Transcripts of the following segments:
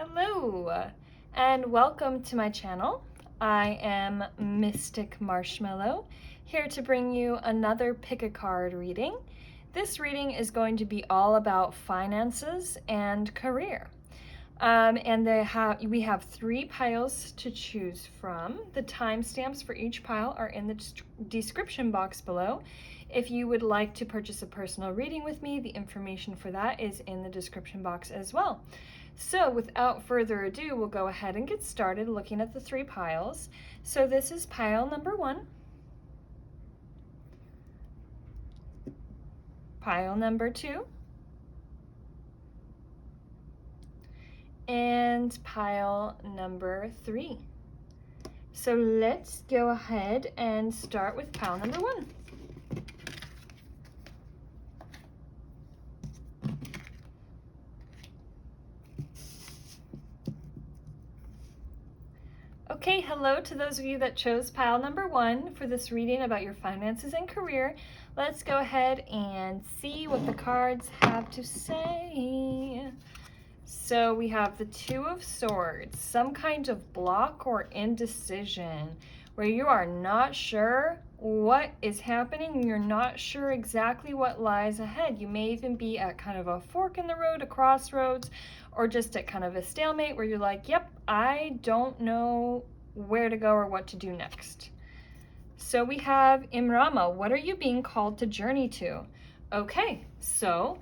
Hello and welcome to my channel. I am Mystic Marshmallow, here to bring you another pick a card reading. This reading is going to be all about finances and career. We have 3 piles to choose from. The timestamps for each pile are in the description box below. If you would like to purchase a personal reading with me, the information for that is in the description box as well. So without further ado, we'll go ahead and get started looking at the 3 piles. So this is pile number 1, pile number 2, and pile number 3. So let's go ahead and start with pile number 1. Okay, hello to those of you that chose pile number 1 for this reading about your finances and career. Let's go ahead and see what the cards have to say. So we have the 2 of Swords, some kind of block or indecision where you are not sure what is happening. You're not sure exactly what lies ahead. You may even be at kind of a fork in the road, a crossroads, or just at kind of a stalemate where you're like, yep, I don't know where to go or what to do next. So we have Imrama, what are you being called to journey to? Okay, so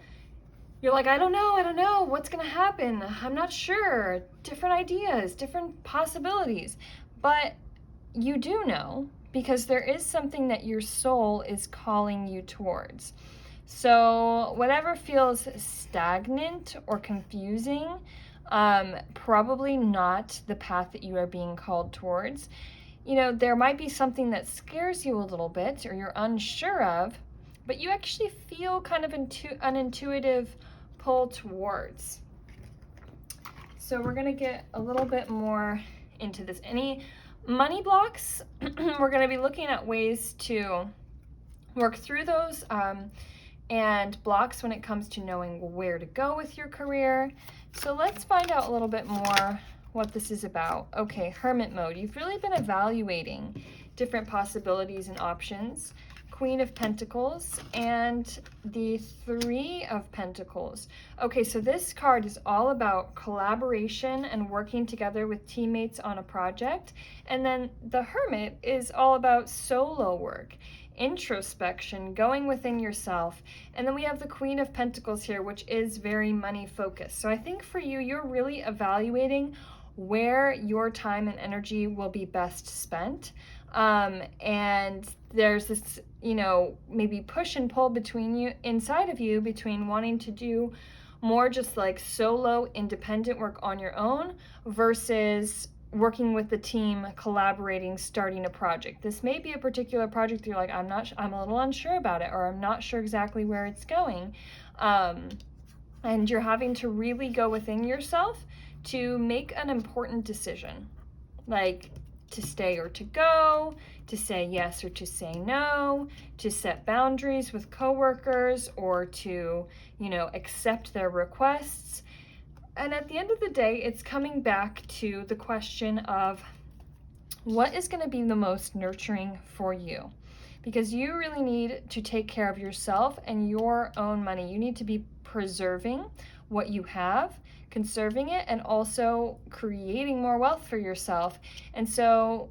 you're like, I don't know what's gonna happen. I'm not sure. Different ideas, different possibilities. But you do know, because there is something that your soul is calling you towards. So whatever feels stagnant or confusing, probably not the path that you are being called towards. You know, there might be something that scares you a little bit or you're unsure of, but you actually feel kind of an intuitive pull towards. So we're gonna get a little bit more into this. Any money blocks, we're gonna be looking at ways to work through those and blocks when it comes to knowing where to go with your career. So let's find out a little bit more what this is about. Okay, Hermit mode. You've really been evaluating different possibilities and options. Queen of Pentacles and the 3 of Pentacles. Okay, so this card is all about collaboration and working together with teammates on a project. And then the Hermit is all about solo work, introspection, going within yourself. And then we have the Queen of Pentacles here, which is very money focused. So I think for you, you're really evaluating where your time and energy will be best spent. And there's this, you know, maybe push and pull between you, inside of you, between wanting to do more just like solo independent work on your own versus working with the team, collaborating, starting a project. This may be a particular project you're like, I'm a little unsure about it, or I'm not sure exactly where it's going. And you're having to really go within yourself to make an important decision, like to stay or to go, to say yes or to say no, to set boundaries with coworkers, or to, you know, accept their requests. And at the end of the day, it's coming back to the question of what is going to be the most nurturing for you? Because you really need to take care of yourself and your own money. You need to be preserving what you have, conserving it, and also creating more wealth for yourself. And so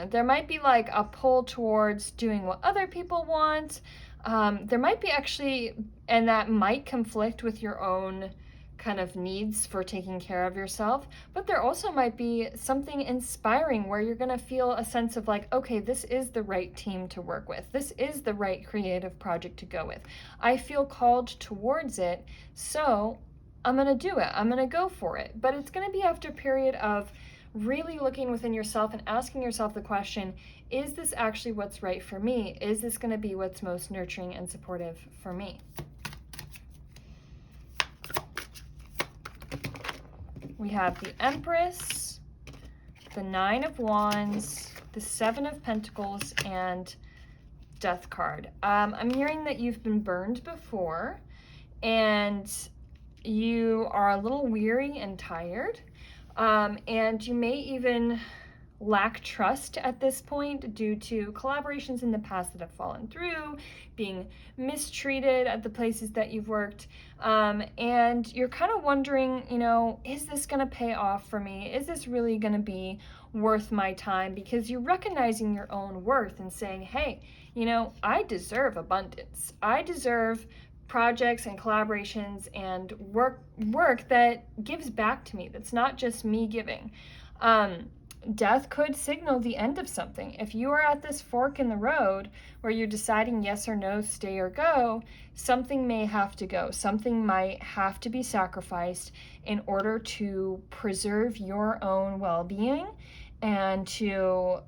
there might be like a pull towards doing what other people want. There might be actually, and that might conflict with your own kind of needs for taking care of yourself, but there also might be something inspiring where you're going to feel a sense of like, okay, this is the right team to work with. This is the right creative project to go with. I feel called towards it, so I'm going to do it. I'm going to go for it. But it's going to be after a period of really looking within yourself and asking yourself the question, is this actually what's right for me? Is this going to be what's most nurturing and supportive for me? We have the Empress, the 9 of Wands, the 7 of Pentacles, and Death card. I'm hearing that you've been burned before, and you are a little weary and tired, and you may even lack trust at this point due to collaborations in the past that have fallen through, being mistreated at the places that you've worked, and you're kind of wondering, is this going to pay off for me? Is this really going to be worth my time? Because you're recognizing your own worth and saying, hey, I deserve abundance. I deserve projects and collaborations and work that gives back to me, that's not just me giving. Death could signal the end of something. If you are at this fork in the road where you're deciding yes or no, stay or go, something may have to go. Something might have to be sacrificed in order to preserve your own well-being and to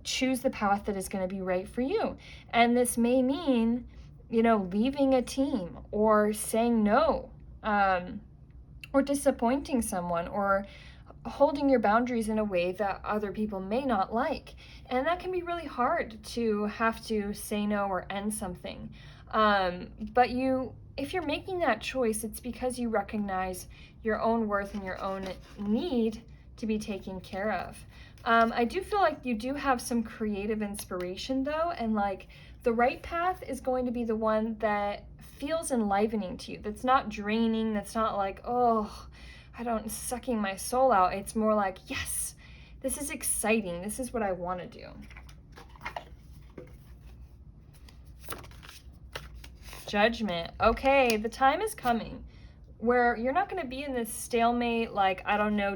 choose the path that is going to be right for you. And this may mean, leaving a team or saying no, or disappointing someone, or holding your boundaries in a way that other people may not like. And that can be really hard to have to say no or end something. But if you're making that choice, it's because you recognize your own worth and your own need to be taken care of. I do feel like you do have some creative inspiration though, and like the right path is going to be the one that feels enlivening to you, that's not draining, that's not like, oh, sucking my soul out. It's more like, yes, this is exciting. This is what I want to do. Judgment. Okay, the time is coming where you're not going to be in this stalemate,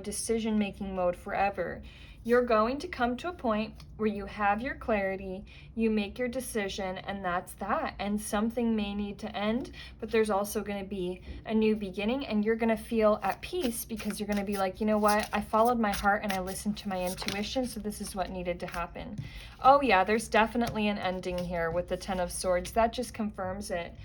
decision-making mode forever. You're going to come to a point where you have your clarity, you make your decision, and that's that. And something may need to end, but there's also going to be a new beginning, and you're going to feel at peace because you're going to be like, you know what? I followed my heart and I listened to my intuition, so this is what needed to happen. Oh yeah, there's definitely an ending here with the Ten of Swords. That just confirms it.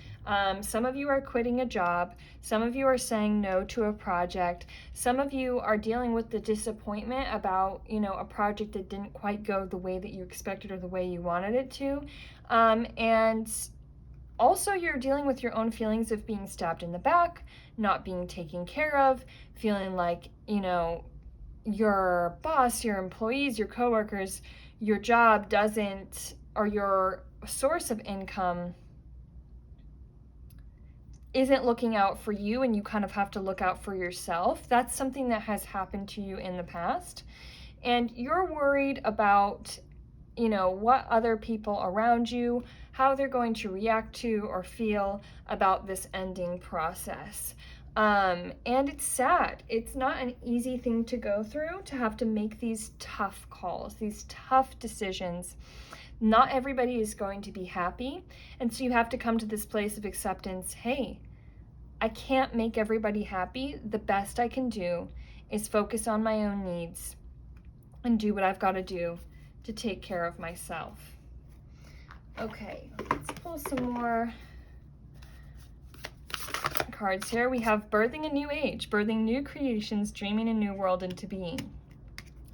Some of you are quitting a job. Some of you are saying no to a project. Some of you are dealing with the disappointment about, a project that didn't quite go the way that you expected or the way you wanted it to. And also you're dealing with your own feelings of being stabbed in the back, not being taken care of, feeling like, your boss, your employees, your coworkers, your job doesn't, or your source of income isn't looking out for you, and you kind of have to look out for yourself. That's something that has happened to you in the past. And you're worried about, what other people around you, how they're going to react to or feel about this ending process. And it's sad. It's not an easy thing to go through, to have to make these tough calls, these tough decisions. Not everybody is going to be happy. And so you have to come to this place of acceptance. Hey, I can't make everybody happy. The best I can do is focus on my own needs and do what I've got to do to take care of myself. Okay, let's pull some more cards here. We have birthing a new age, birthing new creations, dreaming a new world into being.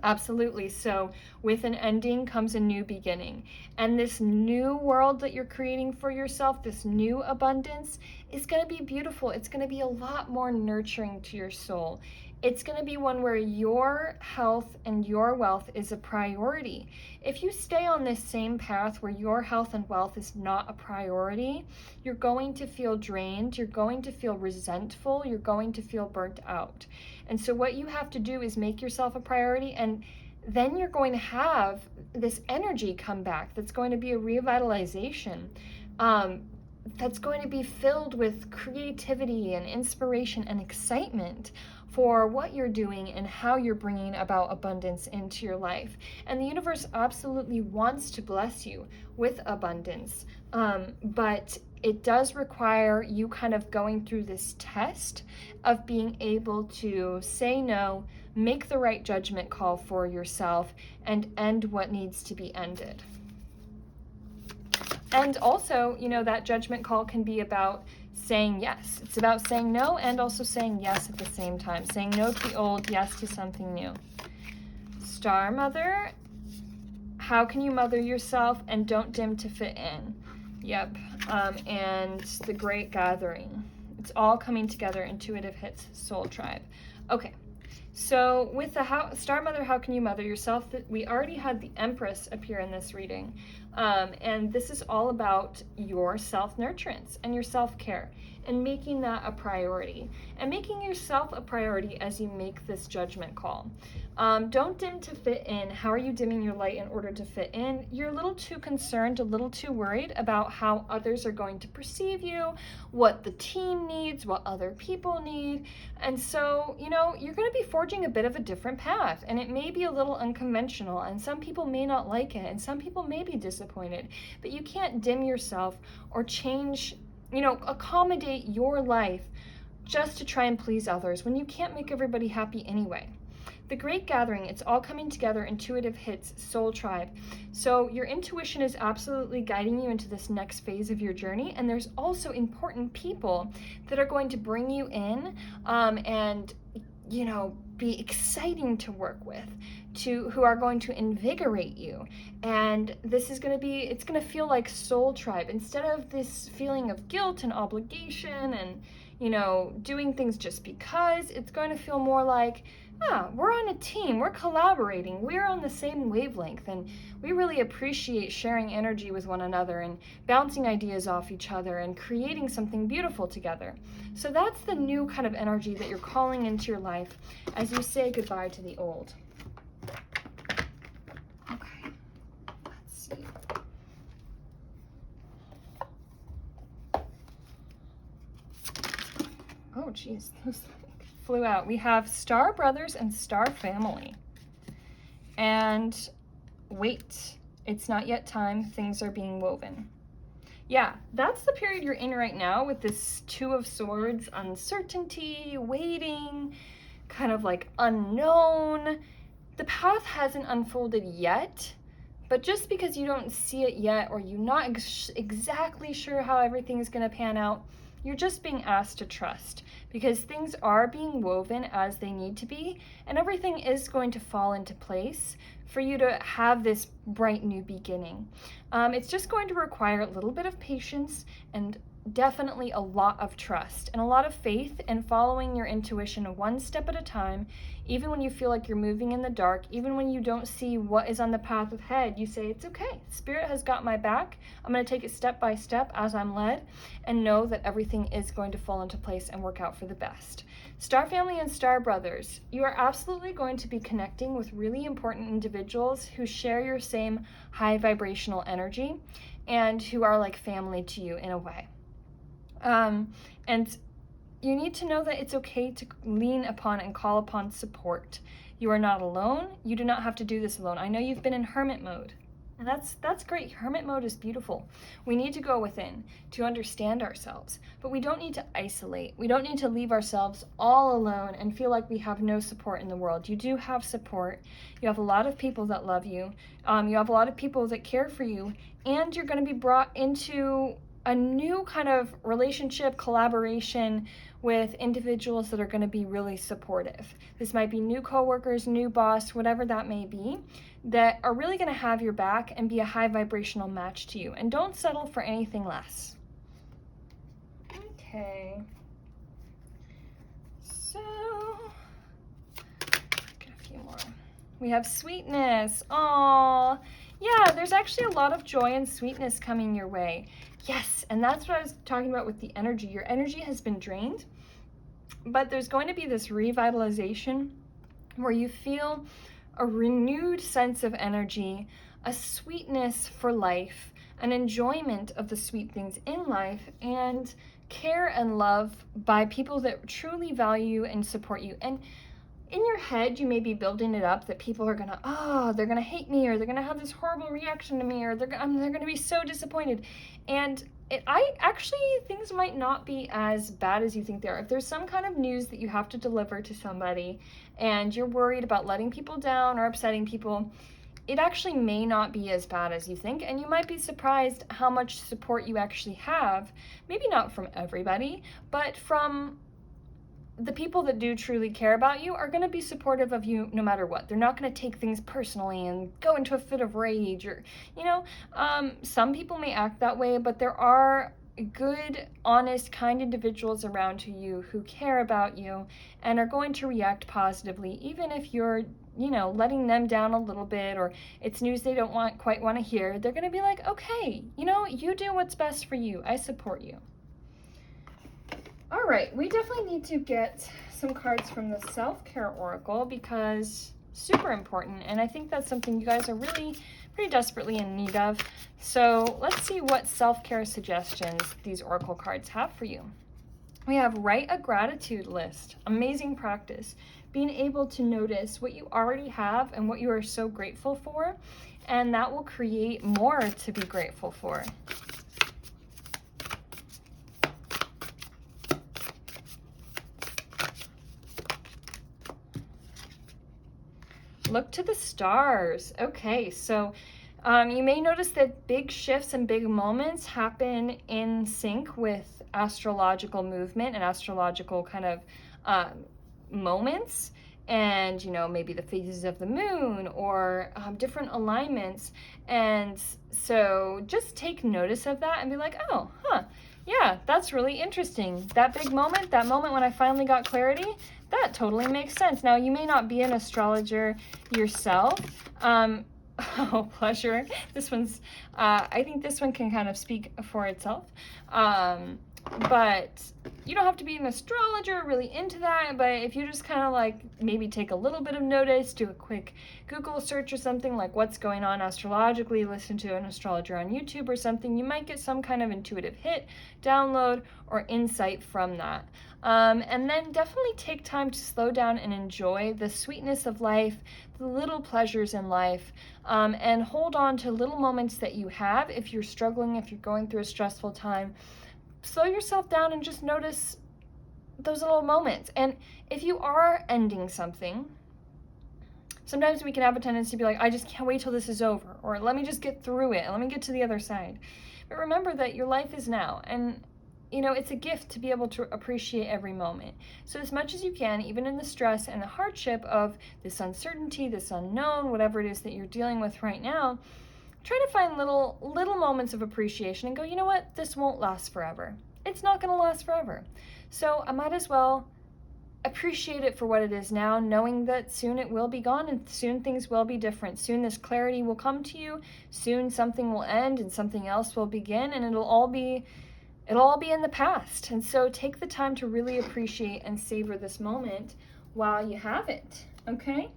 Absolutely. So with an ending comes a new beginning. And this new world that you're creating for yourself, this new abundance, is going to be beautiful. It's going to be a lot more nurturing to your soul. It's going to be one where your health and your wealth is a priority. If you stay on this same path where your health and wealth is not a priority, you're going to feel drained, you're going to feel resentful, you're going to feel burnt out. And so what you have to do is make yourself a priority, and then you're going to have this energy come back that's going to be a revitalization, that's going to be filled with creativity and inspiration and excitement for what you're doing and how you're bringing about abundance into your life. And the universe absolutely wants to bless you with abundance, but it does require you kind of going through this test of being able to say no, make the right judgment call for yourself, and end what needs to be ended. And also, that judgment call can be about saying yes. It's about saying no and also saying yes at the same time. Saying no to the old, yes to something new. Star Mother, how can you mother yourself and don't dim to fit in? Yep. And the Great Gathering. It's all coming together. Intuitive hits, soul tribe. Okay. So with the Star Mother, how can you mother yourself? We already had the Empress appear in this reading. And this is all about your self-nurturance and your self-care and making that a priority and making yourself a priority as you make this judgment call. Don't dim to fit in. How are you dimming your light in order to fit in? You're a little too concerned, a little too worried about how others are going to perceive you, what the team needs, what other people need. And so, you know, you're going to be forging a bit of a different path, and it may be a little unconventional, and some people may not like it, and some people may be disappointed, but you can't dim yourself or change, you know, accommodate your life just to try and please others when you can't make everybody happy anyway. The Great Gathering, it's all coming together, intuitive hits, soul tribe. So your intuition is absolutely guiding you into this next phase of your journey, and there's also important people that are going to bring you in and, you know, be exciting to work with, who are going to invigorate you. And this is going to be, it's going to feel like soul tribe. Instead of this feeling of guilt and obligation and, you know, doing things just because, it's going to feel more like, we're on a team, we're collaborating, we're on the same wavelength, and we really appreciate sharing energy with one another and bouncing ideas off each other and creating something beautiful together. So that's the new kind of energy that you're calling into your life as you say goodbye to the old. Okay, let's see. Oh, geez, those flew out. We have Star Brothers and Star Family. And wait, it's not yet time. Things are being woven. Yeah, that's the period you're in right now with this Two of Swords, uncertainty, waiting, kind of like unknown. The path hasn't unfolded yet, but just because you don't see it yet or you're not exactly sure how everything is going to pan out, you're just being asked to trust, because things are being woven as they need to be, and everything is going to fall into place for you to have this bright new beginning. It's just going to require a little bit of patience and definitely a lot of trust and a lot of faith and following your intuition one step at a time. Even when you feel like you're moving in the dark, even when you don't see what is on the path ahead, you say, it's okay. Spirit has got my back. I'm going to take it step by step as I'm led and know that everything is going to fall into place and work out for the best. Star Family and Star Brothers, you are absolutely going to be connecting with really important individuals who share your same high vibrational energy and who are like family to you in a way. And you need to know that it's okay to lean upon and call upon support. You are not alone. You do not have to do this alone. I know you've been in hermit mode, and that's great. Hermit mode is beautiful. We need to go within to understand ourselves, but we don't need to isolate. We don't need to leave ourselves all alone and feel like we have no support in the world. You do have support. You have a lot of people that love you. You have a lot of people that care for you, and you're going to be brought into a new kind of relationship, collaboration with individuals that are going to be really supportive. This might be new coworkers, new boss, whatever that may be, that are really going to have your back and be a high vibrational match to you. And don't settle for anything less. Okay. So, get a few more. We have sweetness. Aww. Yeah, there's actually a lot of joy and sweetness coming your way. Yes, and that's what I was talking about with the energy. Your energy has been drained, but there's going to be this revitalization where you feel a renewed sense of energy, a sweetness for life, an enjoyment of the sweet things in life, and care and love by people that truly value and support you. And in your head, you may be building it up that people are gonna, they're gonna hate me, or they're gonna have this horrible reaction to me, or they're gonna be so disappointed. And things might not be as bad as you think they are. If there's some kind of news that you have to deliver to somebody and you're worried about letting people down or upsetting people, it actually may not be as bad as you think, and you might be surprised how much support you actually have. Maybe not from everybody, but from the people that do truly care about you are going to be supportive of you no matter what. They're not going to take things personally and go into a fit of rage, or, some people may act that way, but there are, good, honest, kind individuals around you who care about you and are going to react positively, even if you're, letting them down a little bit, or it's news they don't quite want to hear. They're going to be like, okay, you do what's best for you. I support you. All right, we definitely need to get some cards from the Self-Care Oracle because super important, and I think that's something you guys are really pretty desperately in need of. So let's see what self-care suggestions these oracle cards have for you. We have write a gratitude list. Amazing practice. Being able to notice what you already have and what you are so grateful for, and that will create more to be grateful for. Look to the stars. Okay, so you may notice that big shifts and big moments happen in sync with astrological movement and astrological kind of moments, and maybe the phases of the moon or different alignments. And so just take notice of that and be like, oh, yeah, that's really interesting. That big moment, that moment when I finally got clarity, that totally makes sense. Now, you may not be an astrologer yourself. Oh, pleasure. This one's, I think this one can kind of speak for itself. But you don't have to be an astrologer really into that, but if you just kind of like maybe take a little bit of notice, do a quick Google search or something like what's going on astrologically, listen to an astrologer on YouTube or something, you might get some kind of intuitive hit, download, or insight from that. And then definitely take time to slow down and enjoy the sweetness of life, the little pleasures in life, and hold on to little moments that you have. If you're struggling, if you're going through a stressful time, slow yourself down and just notice those little moments. And if you are ending something, sometimes we can have a tendency to be like, I just can't wait till this is over, or let me just get through it, let me get to the other side. But remember that your life is now, and it's a gift to be able to appreciate every moment. So as much as you can, even in the stress and the hardship of this uncertainty, this unknown, whatever it is that you're dealing with right now, try to find little moments of appreciation and go, you know what, this won't last forever. It's not going to last forever. So I might as well appreciate it for what it is now, knowing that soon it will be gone and soon things will be different. Soon this clarity will come to you. Soon something will end and something else will begin, and it'll all be in the past. And so take the time to really appreciate and savor this moment while you have it. Okay?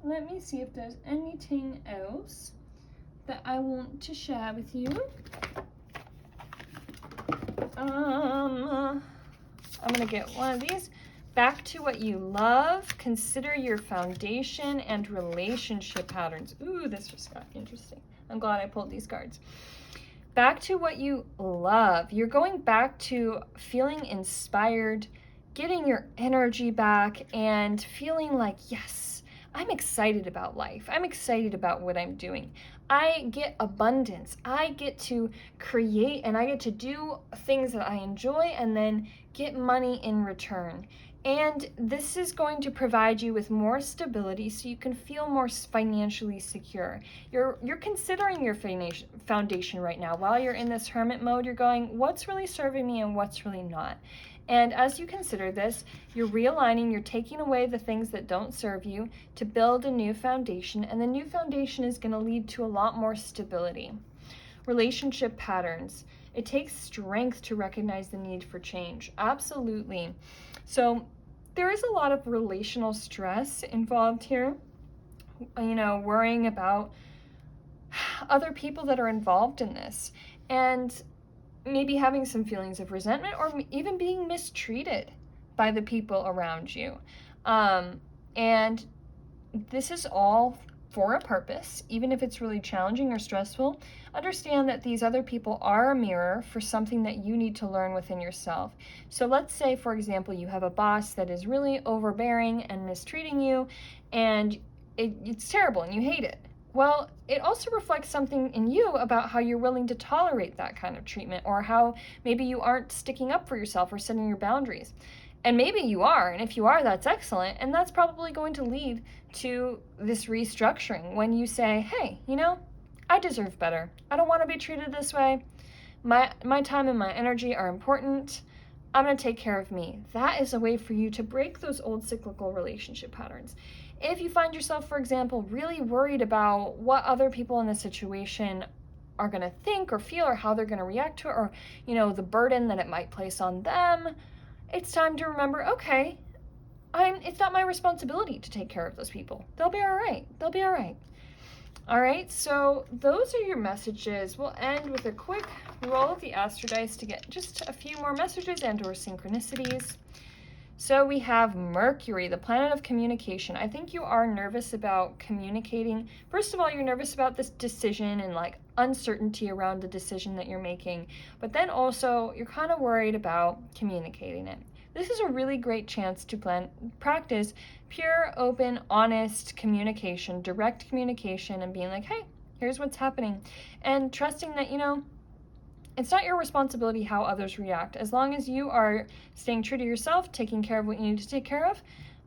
Let me see if there's anything else that I want to share with you. I'm gonna get one of these. Back to what you love. Consider your foundation and relationship patterns. Ooh, this just got interesting. I'm glad I pulled these cards. Back to what you love. You're going back to feeling inspired, getting your energy back, and feeling like, yes, I'm excited about life. I'm excited about what I'm doing. I get abundance. I get to create and I get to do things that I enjoy and then get money in return. And this is going to provide you with more stability so you can feel more financially secure. You're considering your foundation right now. While you're in this hermit mode, you're going, what's really serving me and what's really not? And as you consider this, you're realigning, you're taking away the things that don't serve you to build a new foundation, and the new foundation is going to lead to a lot more stability. Relationship patterns. It takes strength to recognize the need for change. Absolutely. So there is a lot of relational stress involved here, worrying about other people that are involved in this, and maybe having some feelings of resentment or even being mistreated by the people around you. And this is all for a purpose. Even if it's really challenging or stressful, understand that these other people are a mirror for something that you need to learn within yourself. So let's say, for example, you have a boss that is really overbearing and mistreating you, and it's terrible and you hate it. Well, it also reflects something in you about how you're willing to tolerate that kind of treatment, or how maybe you aren't sticking up for yourself or setting your boundaries. And maybe you are, and if you are, that's excellent, and that's probably going to lead to this restructuring when you say, hey, I deserve better. I don't want to be treated this way. My time and my energy are important. I'm going to take care of me. That is a way for you to break those old cyclical relationship patterns. If you find yourself, for example, really worried about what other people in the situation are going to think or feel or how they're going to react to it, or, the burden that it might place on them, it's time to remember, okay, it's not my responsibility to take care of those people. They'll be all right. They'll be all right. All right, so those are your messages. We'll end with a quick roll of the astro dice to get just a few more messages and or synchronicities. So we have Mercury, the planet of communication. I think you are nervous about communicating. First of all, you're nervous about this decision and like uncertainty around the decision that you're making. But then also, you're kind of worried about communicating it. This is a really great chance to practice pure, open, honest communication, direct communication, and being like, hey, here's what's happening. And trusting that, it's not your responsibility how others react. As long as you are staying true to yourself, taking care of what you need to take care of,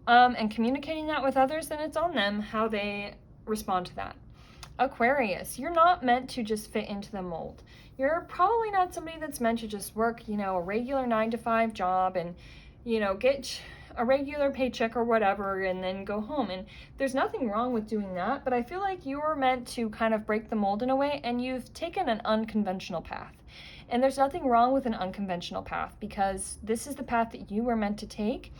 and communicating that with others, then it's on them how they respond to that. Aquarius, you're not meant to just fit into the mold. You're probably not somebody that's meant to just work, a regular 9-to-5 job and, get a regular paycheck or whatever and then go home. And there's nothing wrong with doing that, but I feel like you're meant to kind of break the mold in a way, and you've taken an unconventional path. And there's nothing wrong with an unconventional path, because this is the path that you were meant to take.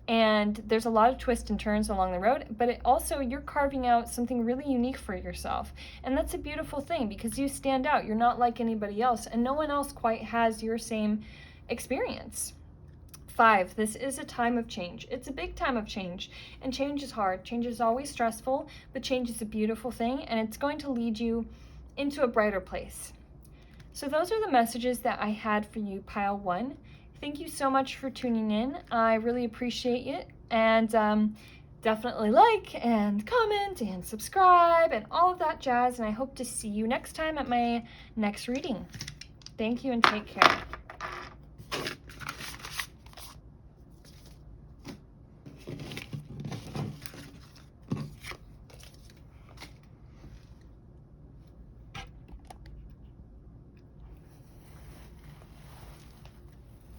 And there's a lot of twists and turns along the road, but you're carving out something really unique for yourself. And that's a beautiful thing, because you stand out. You're not like anybody else, and no one else quite has your same experience. 5, this is a time of change. It's a big time of change, and change is hard. Change is always stressful, but change is a beautiful thing, and it's going to lead you into a brighter place. So those are the messages that I had for you, Pile 1. Thank you so much for tuning in. I really appreciate it. And definitely like and comment and subscribe and all of that jazz. And I hope to see you next time at my next reading. Thank you and take care.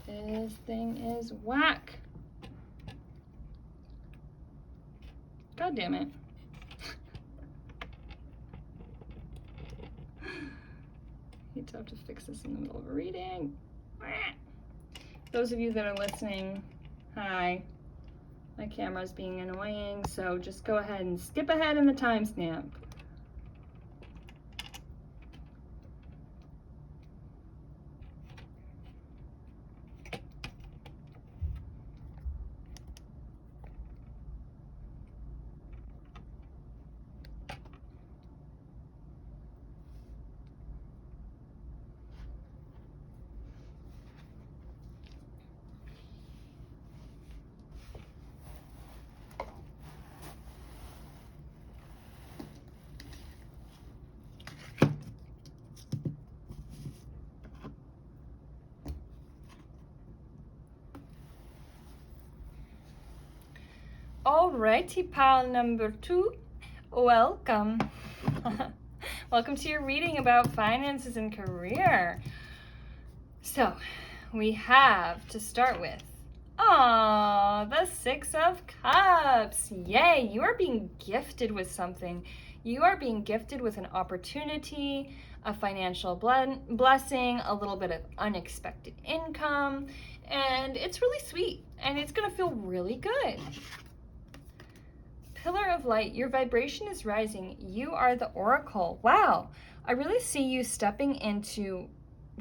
This thing is whack. God damn it. Hate to have to fix this in the middle of a reading. Those of you that are listening, hi. My camera's being annoying, so just go ahead and skip ahead in the timestamp. Alrighty, pile number 2, welcome. Welcome to your reading about finances and career. So, we have to start with, the 6 of Cups. Yay, you are being gifted with something. You are being gifted with an opportunity, a financial blessing, a little bit of unexpected income, and it's really sweet, and it's going to feel really good. Pillar of light, your vibration is rising. You are the oracle. Wow, I really see you stepping into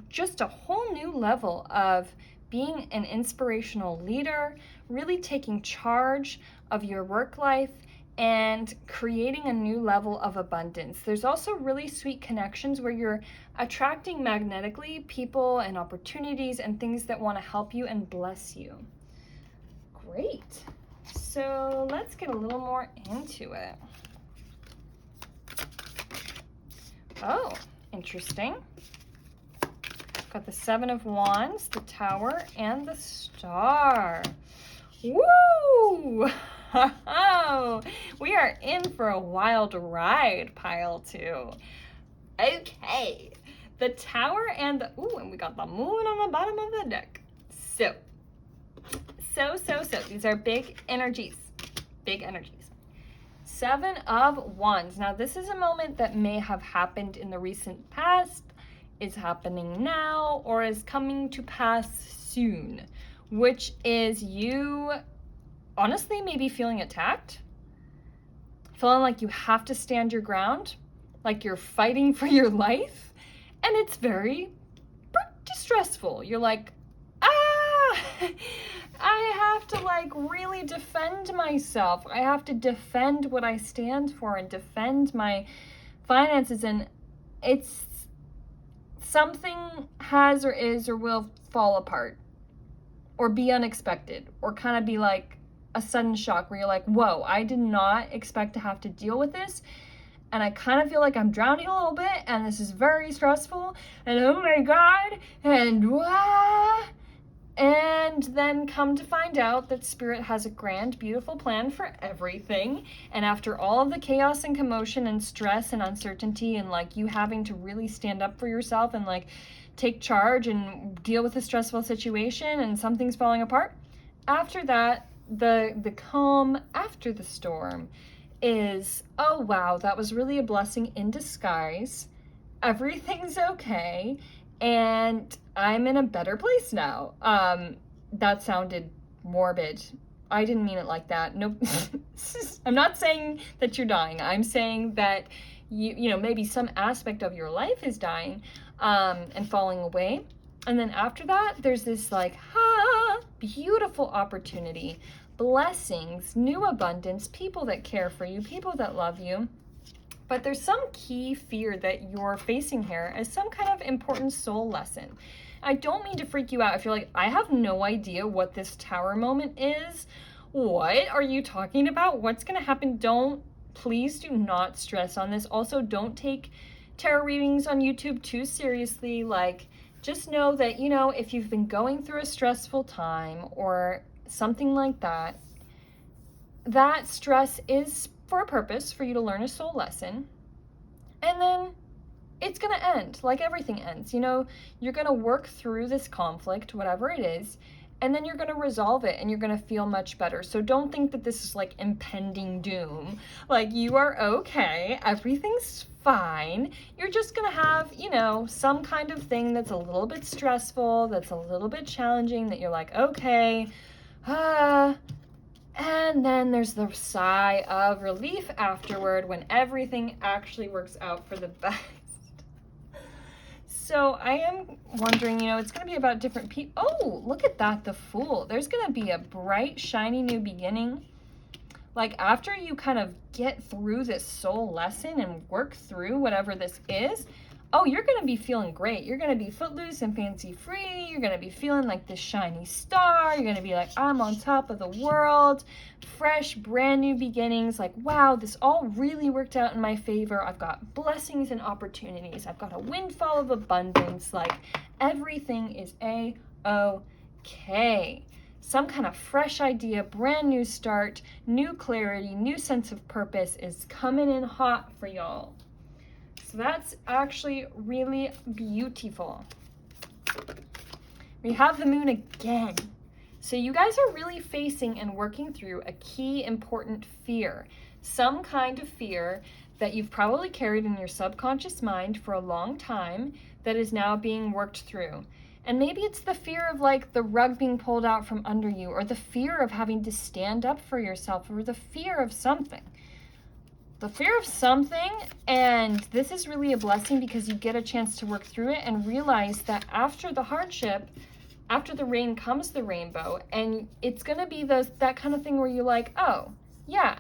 just a whole new level of being an inspirational leader, really taking charge of your work life and creating a new level of abundance. There's also really sweet connections where you're attracting magnetically people and opportunities and things that want to help you and bless you. Great. So let's get a little more into it. Oh, interesting. Got the 7 of Wands, the Tower, and the Star. Woo! We are in for a wild ride, pile 2. Okay, the Tower and and we got the Moon on the bottom of the deck. So. These are big energies. Big energies. 7 of Wands. Now, this is a moment that may have happened in the recent past, is happening now, or is coming to pass soon, which is you honestly maybe feeling attacked, feeling like you have to stand your ground, like you're fighting for your life, and it's very pretty stressful. You're like, I have to like really defend myself. I have to defend what I stand for and defend my finances, and it's something has or is or will fall apart or be unexpected or kind of be like a sudden shock where you're like, whoa, I did not expect to have to deal with this. And I kind of feel like I'm drowning a little bit, and this is very stressful, and oh my God, and then come to find out that Spirit has a grand, beautiful plan for everything. And after all of the chaos and commotion and stress and uncertainty and like you having to really stand up for yourself and like take charge and deal with a stressful situation and something's falling apart, after that, the calm after the storm is, oh wow, that was really a blessing in disguise. Everything's okay. And I'm in a better place now. That sounded morbid. I didn't mean it like that. Nope. I'm not saying that you're dying. I'm saying that you know, maybe some aspect of your life is dying and falling away. And then after that, there's this like, beautiful opportunity, blessings, new abundance, people that care for you, people that love you. But there's some key fear that you're facing here as some kind of important soul lesson. I don't mean to freak you out if you're like, I have no idea what this Tower moment is. What are you talking about? What's going to happen? Please do not stress on this. Also, don't take tarot readings on YouTube too seriously. Like, just know that, you know, if you've been going through a stressful time or something like that, that stress is for a purpose, for you to learn a soul lesson, and then it's going to end like everything ends. You know, you're going to work through this conflict, whatever it is, and then you're going to resolve it and you're going to feel much better. So don't think that this is like impending doom. Like, you are okay, everything's fine. You're just going to have, you know, some kind of thing that's a little bit stressful, that's a little bit challenging, that you're like, okay, and then there's the sigh of relief afterward when everything actually works out for the best. So I am wondering, you know, it's going to be about different people. Oh, look at that, the Fool. There's going to be a bright, shiny new beginning. Like, after you kind of get through this soul lesson and work through whatever this is, oh, you're going to be feeling great. You're going to be footloose and fancy-free. You're going to be feeling like this shiny star. You're going to be like, I'm on top of the world. Fresh, brand new beginnings. Like, wow, this all really worked out in my favor. I've got blessings and opportunities. I've got a windfall of abundance. Like, everything is A-okay. Some kind of fresh idea, brand new start, new clarity, new sense of purpose is coming in hot for y'all. So that's actually really beautiful. We have the Moon again. So you guys are really facing and working through a key important fear. Some kind of fear that you've probably carried in your subconscious mind for a long time that is now being worked through. And maybe it's the fear of like the rug being pulled out from under you, or the fear of having to stand up for yourself, or the fear of something. The fear of something, and this is really a blessing because you get a chance to work through it and realize that after the hardship, after the rain comes the rainbow, and it's going to be that kind of thing where you're like, oh, yeah,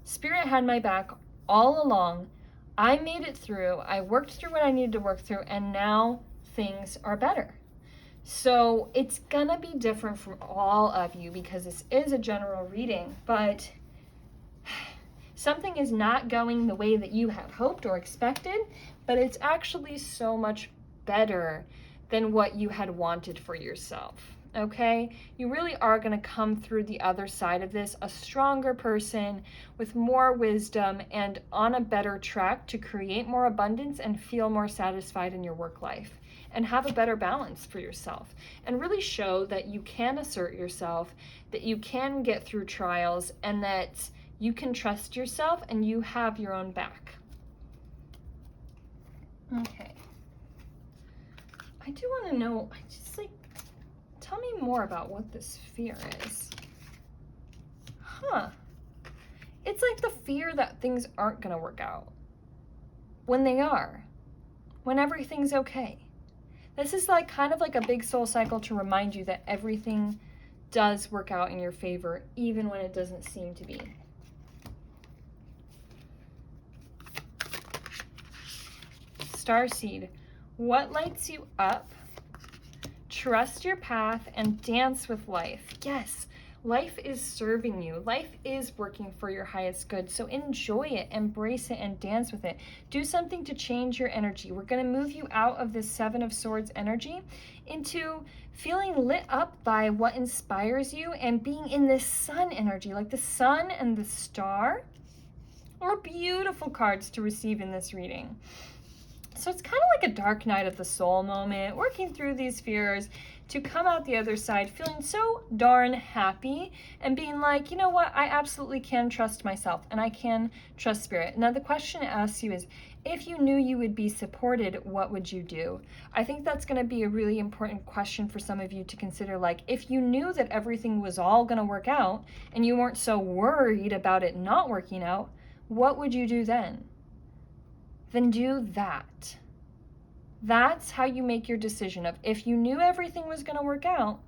Spirit had my back all along. I made it through. I worked through what I needed to work through, and now things are better. So it's going to be different from all of you because this is a general reading, but something is not going the way that you had hoped or expected, but it's actually so much better than what you had wanted for yourself. okay? You really are going to come through the other side of this a stronger person with more wisdom and on a better track to create more abundance and feel more satisfied in your work life and have a better balance for yourself and really show that you can assert yourself, that you can get through trials, and that you can trust yourself and you have your own back. Okay. I do want to know, tell me more about what this fear is. It's like the fear that things aren't going to work out. When they are. When everything's okay. This is like kind of like a big soul cycle to remind you that everything does work out in your favor, even when it doesn't seem to be. Starseed, what lights you up? Trust your path and dance with life. Yes, life is serving you. Life is working for your highest good. So enjoy it, embrace it, and dance with it. Do something to change your energy. We're going to move you out of this Seven of Swords energy into feeling lit up by what inspires you and being in this sun energy. Like the sun and the star are beautiful cards to receive in this reading. So it's kind of like a dark night of the soul moment, working through these fears to come out the other side feeling so darn happy and being like, you know what, I absolutely can trust myself and I can trust spirit. Now the question it asks you is, if you knew you would be supported, what would you do? I think that's going to be a really important question for some of you to consider. Like, if you knew that everything was all going to work out and you weren't so worried about it not working out, what would you do then? Then do that. That's how you make your decision of, if you knew everything was going to work out,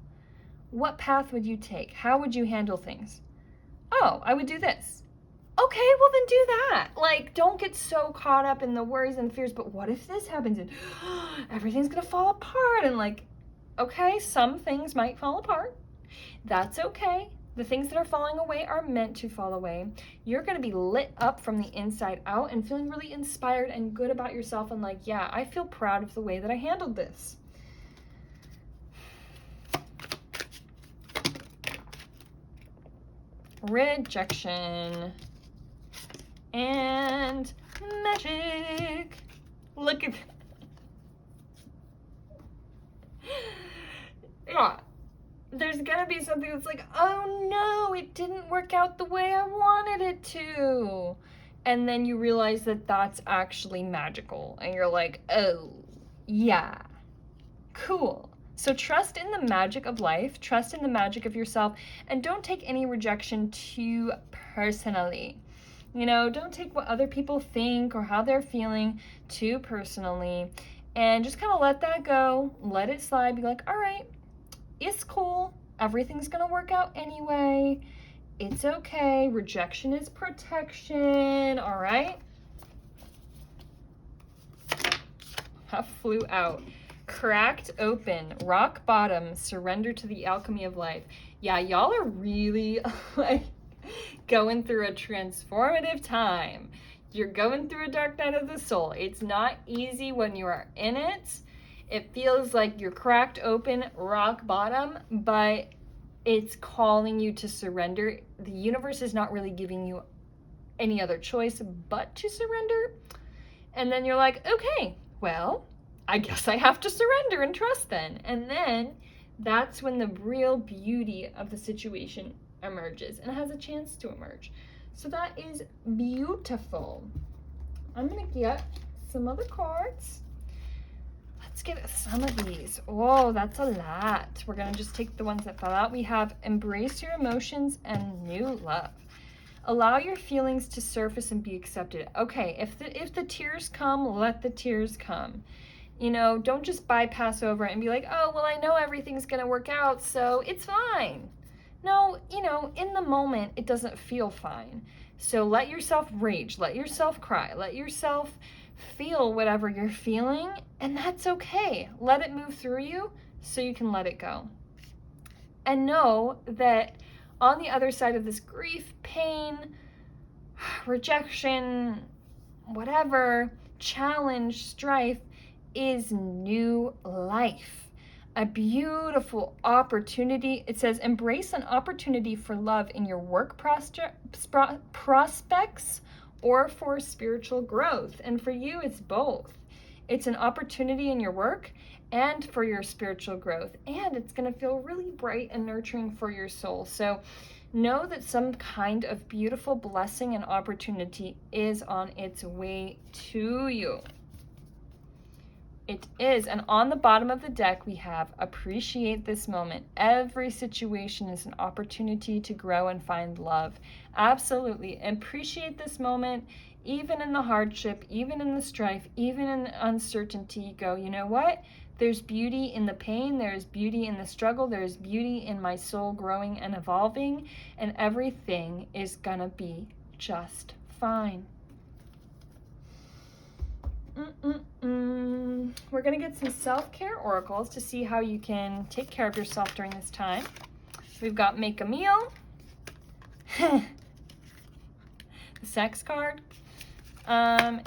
what path would you take? How would you handle things? Oh, I would do this. Okay, well then do that. Like, don't get so caught up in the worries and fears, but what if this happens and everything's going to fall apart? And like, okay, some things might fall apart. That's okay. The things that are falling away are meant to fall away. You're going to be lit up from the inside out and feeling really inspired and good about yourself and like, yeah, I feel proud of the way that I handled this. Rejection and magic. Look at that. Yeah. There's gonna be something that's like, oh no, it didn't work out the way I wanted it to. And then you realize that that's actually magical. And you're like, oh, yeah, cool. So trust in the magic of life, trust in the magic of yourself, and don't take any rejection too personally. You know, don't take what other people think or how they're feeling too personally. And just kind of let that go, let it slide, be like, all right, it's cool. Everything's going to work out anyway. It's okay. Rejection is protection. All right. I flew out. Cracked open. Rock bottom. Surrender to the alchemy of life. Yeah, y'all are really like going through a transformative time. You're going through a dark night of the soul. It's not easy when you are in it. It feels like you're cracked open, rock bottom, but it's calling you to surrender. The universe is not really giving you any other choice but to surrender. And then you're like, okay, well, I guess I have to surrender and trust then. And then that's when the real beauty of the situation emerges and has a chance to emerge. So that is beautiful. I'm going to get some other cards. Let's get some of these. Oh, that's a lot. We're going to just take the ones that fell out. We have embrace your emotions and new love. Allow your feelings to surface and be accepted. Okay, if the tears come, let the tears come. You know, don't just bypass over it and be like, oh, well, I know everything's going to work out, so it's fine. No, you know, in the moment, it doesn't feel fine. So let yourself rage, let yourself cry, let yourself feel whatever you're feeling, and that's okay. Let it move through you so you can let it go. And know that on the other side of this grief, pain, rejection, whatever, challenge, strife, is new life. a beautiful opportunity. It says, embrace an opportunity for love in your work prospects or for spiritual growth. And for you, it's both. It's an opportunity in your work and for your spiritual growth. And it's going to feel really bright and nurturing for your soul. So know that some kind of beautiful blessing and opportunity is on its way to you. It is. And on the bottom of the deck, we have appreciate this moment. Every situation is an opportunity to grow and find love. Absolutely. Appreciate this moment, even in the hardship, even in the strife, even in the uncertainty. Go, you know what? There's beauty in the pain. There's beauty in the struggle. There's beauty in my soul growing and evolving. And everything is going to be just fine. We're going to get some self-care oracles to see how you can take care of yourself during this time. We've got make a meal, the sex card, and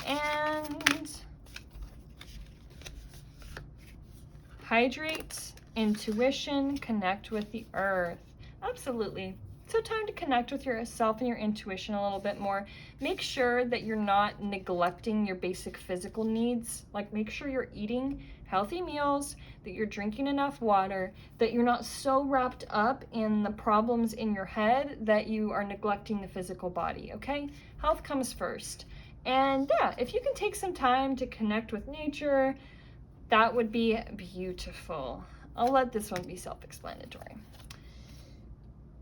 hydrate, intuition, connect with the earth. Absolutely. So time to connect with yourself and your intuition a little bit more. Make sure that you're not neglecting your basic physical needs. Like make sure you're eating healthy meals, that you're drinking enough water, that you're not so wrapped up in the problems in your head that you are neglecting the physical body, okay? Health comes first. And yeah, if you can take some time to connect with nature, that would be beautiful. I'll let this one be self-explanatory.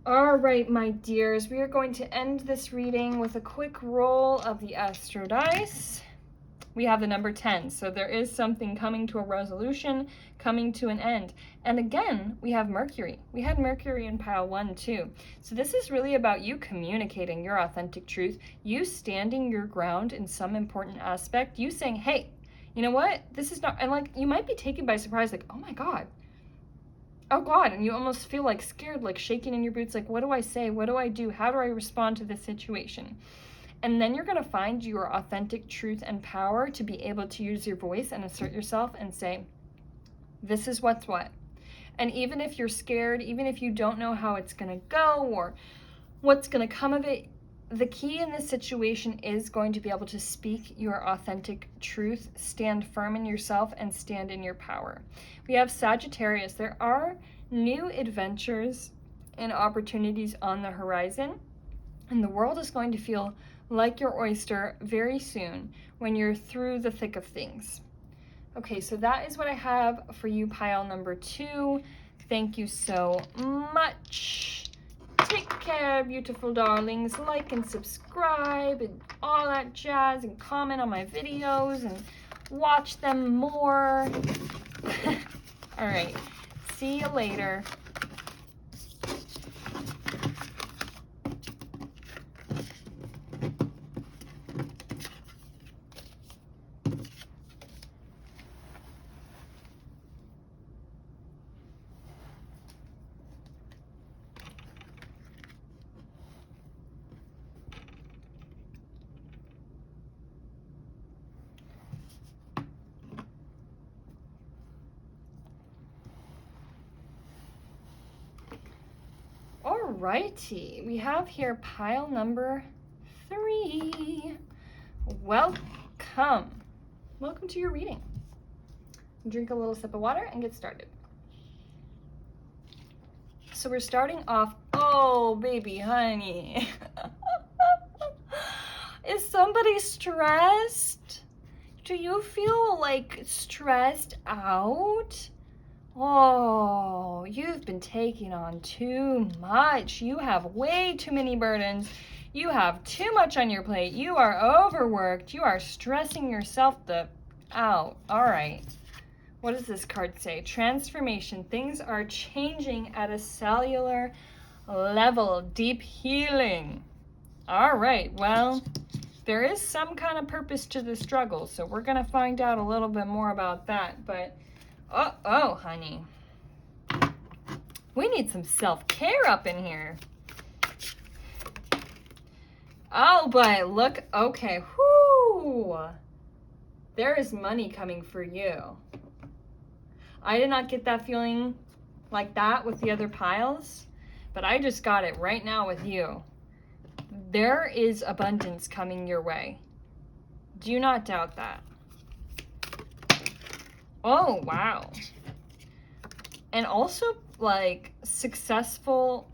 All right, my dears, we are going to end this reading with a quick roll of the Astro Dice. We have the number 10, so there is something coming to a resolution, coming to an end. And again, we have Mercury. We had Mercury in pile 1 too. So this is really about you communicating your authentic truth, you standing your ground in some important aspect, you saying, hey, you know what? This is not, and like, you might be taken by surprise, like, oh my God, and you almost feel like scared, like shaking in your boots, like, what do I say? What do I do? How do I respond to this situation? And then you're going to find your authentic truth and power to be able to use your voice and assert yourself and say, this is what's what. And even if you're scared, even if you don't know how it's going to go or what's going to come of it, the key in this situation is going to be able to speak your authentic truth, stand firm in yourself, and stand in your power. We have Sagittarius. There are new adventures and opportunities on the horizon, and the world is going to feel like your oyster very soon when you're through the thick of things. Okay, so that is what I have for you, pile number 2. Thank you so much. Take care, beautiful darlings. Like and subscribe and all that jazz, and comment on my videos and watch them more. All right, see you later. Alrighty, we have here pile number 3. Welcome. Welcome to your reading. Drink a little sip of water and get started. So we're starting off, oh baby honey. Is somebody stressed? Do you feel like stressed out? Oh, you've been taking on too much. You have way too many burdens. You have too much on your plate. You are overworked. You are stressing yourself out. All right. What does this card say? Transformation. Things are changing at a cellular level. Deep healing. All right. Well, there is some kind of purpose to the struggle, so we're going to find out a little bit more about that. But oh, honey. We need some self-care up in here. Oh, but look, okay, whoo. There is money coming for you. I did not get that feeling like that with the other piles, but I just got it right now with you. There is abundance coming your way. Do not doubt that. Oh, wow. And also, like, successful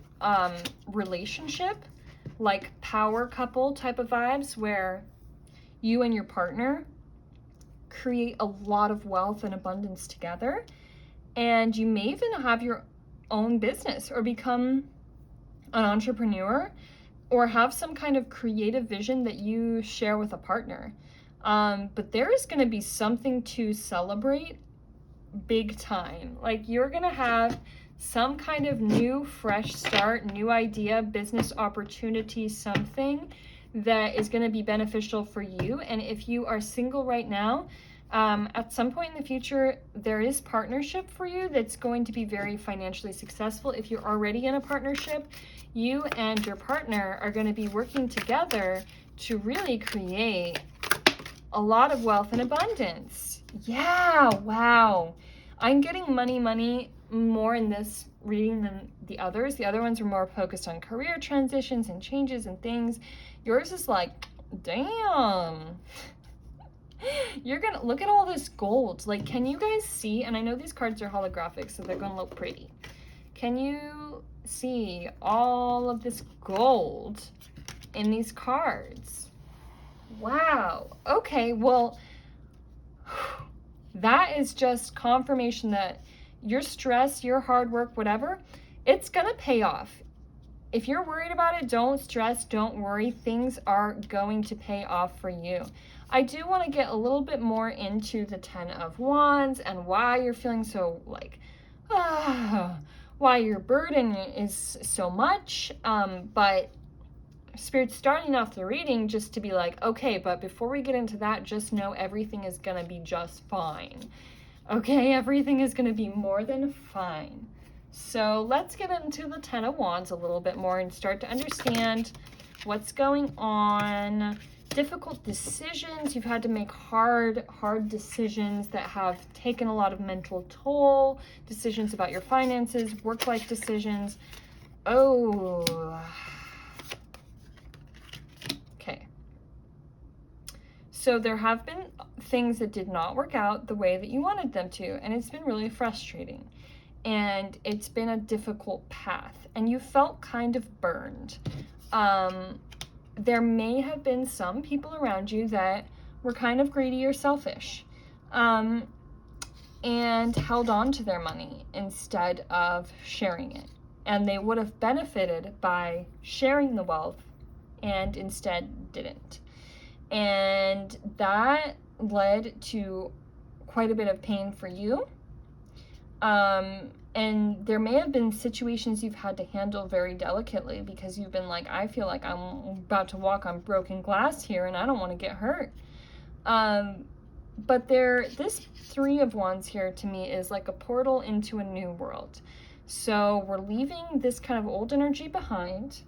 relationship, like power couple type of vibes, where you and your partner create a lot of wealth and abundance together. And you may even have your own business or become an entrepreneur or have some kind of creative vision that you share with a partner. But there is going to be something to celebrate big time. Like, you're going to have some kind of new, fresh start, new idea, business opportunity, something that is going to be beneficial for you. And if you are single right now, at some point in the future, there is partnership for you that's going to be very financially successful. If you're already in a partnership, you and your partner are going to be working together to really create a lot of wealth and abundance. Yeah, wow. I'm getting money more in this reading than the others. The other ones are more focused on career transitions and changes and things. Yours is like, damn. You're gonna look at all this gold. Like, can you guys see? And I know these cards are holographic, so they're gonna look pretty. Can you see all of this gold in these cards? Wow. Okay, well, that is just confirmation that your stress, your hard work, whatever, it's gonna pay off. If you're worried about it, don't stress, don't worry. Things are going to pay off for you. I do want to get a little bit more into the 10 of Wands and why you're feeling so like, why your burden is so much. But Spirit's starting off the reading just to be like, okay, but before we get into that, just know everything is going to be just fine. Okay, everything is going to be more than fine. So let's get into the 10 of Wands a little bit more and start to understand what's going on. Difficult decisions. You've had to make hard decisions that have taken a lot of mental toll. Decisions about your finances, work-life decisions. Oh. Okay. So there have been things that did not work out the way that you wanted them to, and it's been really frustrating. And it's been a difficult path, and you felt kind of burned. There may have been some people around you that were kind of greedy or selfish, and held on to their money instead of sharing it. And they would have benefited by sharing the wealth and instead didn't. And that led to quite a bit of pain for you. And there may have been situations you've had to handle very delicately because you've been like, I feel like I'm about to walk on broken glass here and I don't want to get hurt. But this 3 of Wands here to me is like a portal into a new world. So we're leaving this kind of old energy behind.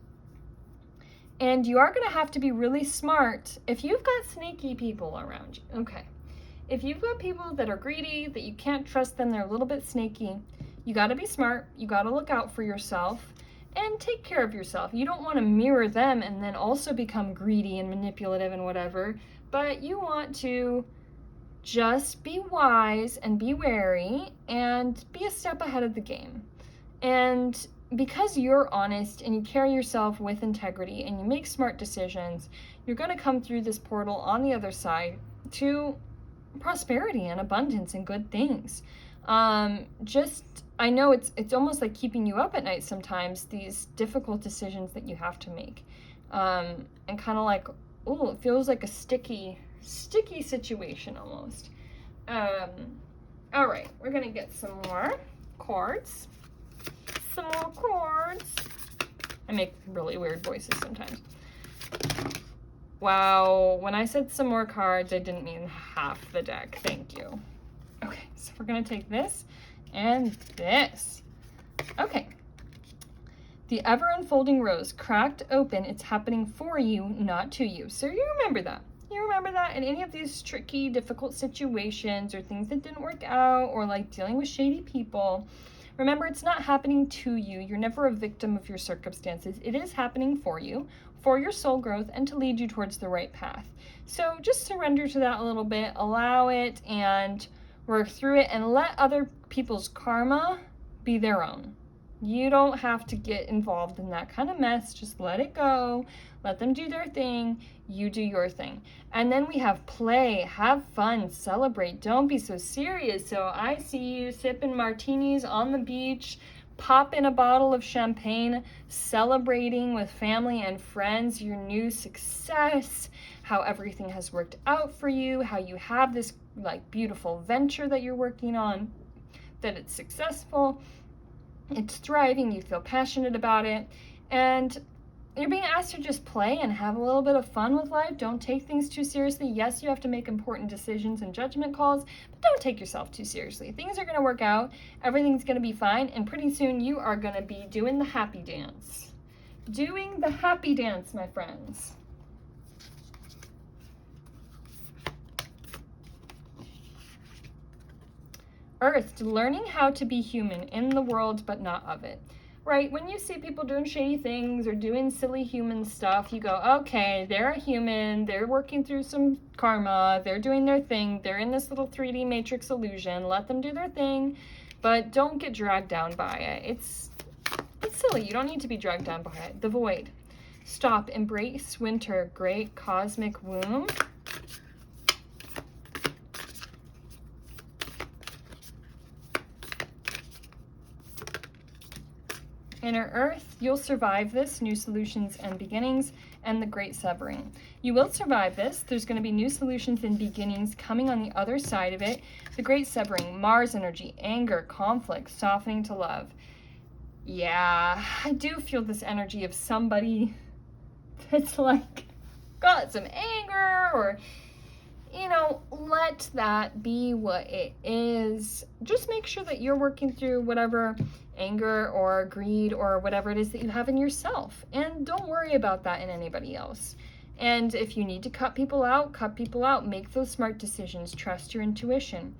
And you are going to have to be really smart if you've got sneaky people around you. Okay. If you've got people that are greedy, that you can't trust them, they're a little bit snaky, you got to be smart. You got to look out for yourself and take care of yourself. You don't want to mirror them and then also become greedy and manipulative and whatever, but you want to just be wise and be wary and be a step ahead of the game. And because you're honest and you carry yourself with integrity and you make smart decisions, you're going to come through this portal on the other side to prosperity and abundance and good things. I know it's almost like keeping you up at night sometimes, these difficult decisions that you have to make. And kind of like, oh, it feels like a sticky situation almost. All right, we're going to get some more cards. I make really weird voices sometimes. Wow, when I said some more cards, I didn't mean half the deck. Thank you. Okay, so we're going to take this and this. Okay. The ever-unfolding rose, cracked open. It's happening for you, not to you. So you remember that. You remember that in any of these tricky, difficult situations or things that didn't work out or like dealing with shady people, remember it's not happening to you. You're never a victim of your circumstances. It is happening for you, for your soul growth, and to lead you towards the right path. So just surrender to that a little bit, allow it and work through it, and let other people's karma be their own. You don't have to get involved in that kind of mess. Just let it go. Let them do their thing. You do your thing. And then we have play, have fun, celebrate. Don't be so serious. So I see you sipping martinis on the beach, pop in a bottle of champagne, celebrating with family and friends your new success, how everything has worked out for you, how you have this like beautiful venture that you're working on, that it's successful, it's thriving, you feel passionate about it, and you're being asked to just play and have a little bit of fun with life. Don't take things too seriously. Yes, you have to make important decisions and judgment calls, but don't take yourself too seriously. Things are going to work out. Everything's going to be fine, and pretty soon you are going to be doing the happy dance. Doing the happy dance, my friends. Earth, learning how to be human in the world but not of it. Right, when you see people doing shady things or doing silly human stuff, you go, okay, they're a human, they're working through some karma, they're doing their thing, they're in this little 3D matrix illusion, let them do their thing, but don't get dragged down by it. It's silly, you don't need to be dragged down by it. The void. Stop, embrace winter, great cosmic womb. Inner Earth, you'll survive this, new solutions and beginnings, and the great severing. You will survive this. There's going to be new solutions and beginnings coming on the other side of it. The great severing, Mars energy, anger, conflict, softening to love. Yeah, I do feel this energy of somebody that's like got some anger, or, you know, let that be what it is. Just make sure that you're working through whatever anger or greed or whatever it is that you have in yourself, and don't worry about that in anybody else. And if you need to cut people out, make those smart decisions, trust your intuition.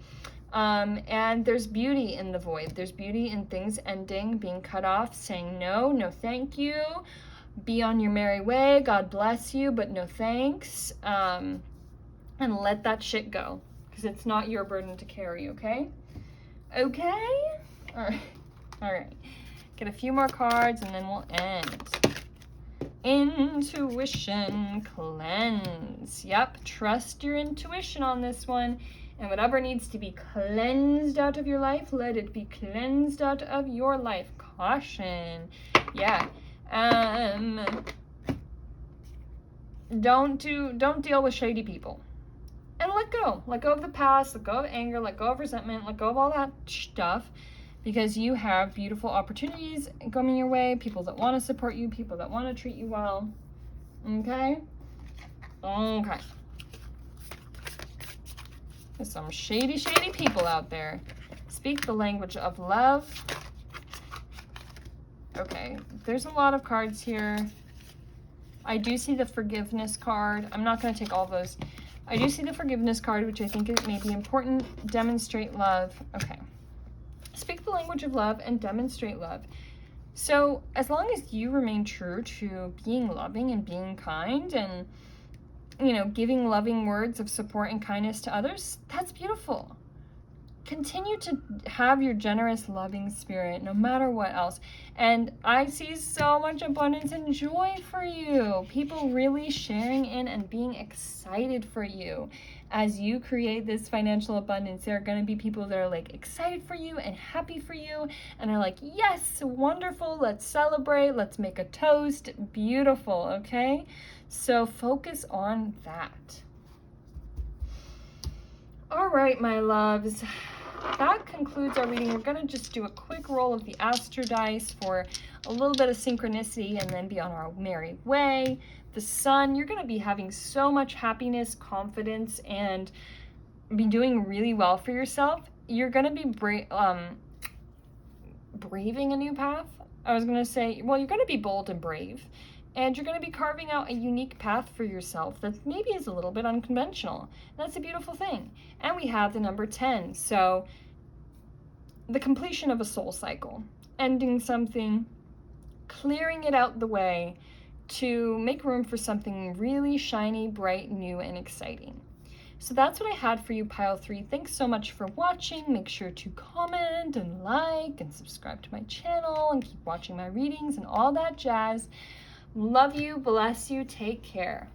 And there's beauty in the void. There's beauty in things ending, being cut off, saying no thank you, be on your merry way, God bless you, but no thanks. And let that shit go, because it's not your burden to carry, okay? Okay? All right, get a few more cards and then we'll end. Intuition cleanse. Yep, trust your intuition on this one. And whatever needs to be cleansed out of your life, let it be cleansed out of your life. Caution. Yeah. Don't deal with shady people. And let go. Let go of the past, let go of anger, let go of resentment, let go of all that stuff. Because you have beautiful opportunities coming your way, people that want to support you, people that want to treat you well. Okay? Okay. There's some shady people out there. Speak the language of love. Okay, there's a lot of cards here. I do see the forgiveness card. I'm not going to take all those. I do see the forgiveness card, which I think it may be important. Demonstrate love. Okay. Speak the language of love and demonstrate love. So as long as you remain true to being loving and being kind and, you know, giving loving words of support and kindness to others, that's beautiful. Continue to have your generous, loving spirit no matter what else. And I see so much abundance and joy for you. People really sharing in and being excited for you. As you create this financial abundance, there are going to be people that are like excited for you and happy for you and are like, yes, wonderful, let's celebrate, let's make a toast, beautiful, okay? So focus on that. All right, my loves, that concludes our reading. We're going to just do a quick roll of the Astro Dice for a little bit of synchronicity and then be on our merry way. The Sun, you're going to be having so much happiness, confidence, and be doing really well for yourself. You're going to be braving a new path. I was going to say, well, you're going to be bold and brave. And you're going to be carving out a unique path for yourself that maybe is a little bit unconventional. That's a beautiful thing. And we have the number 10. So the completion of a soul cycle, ending something, clearing it out the way to make room for something really shiny, bright, new, and exciting. So that's what I had for you, Pile 3. Thanks so much for watching. Make sure to comment and like and subscribe to my channel and keep watching my readings and all that jazz. Love you, bless you, take care.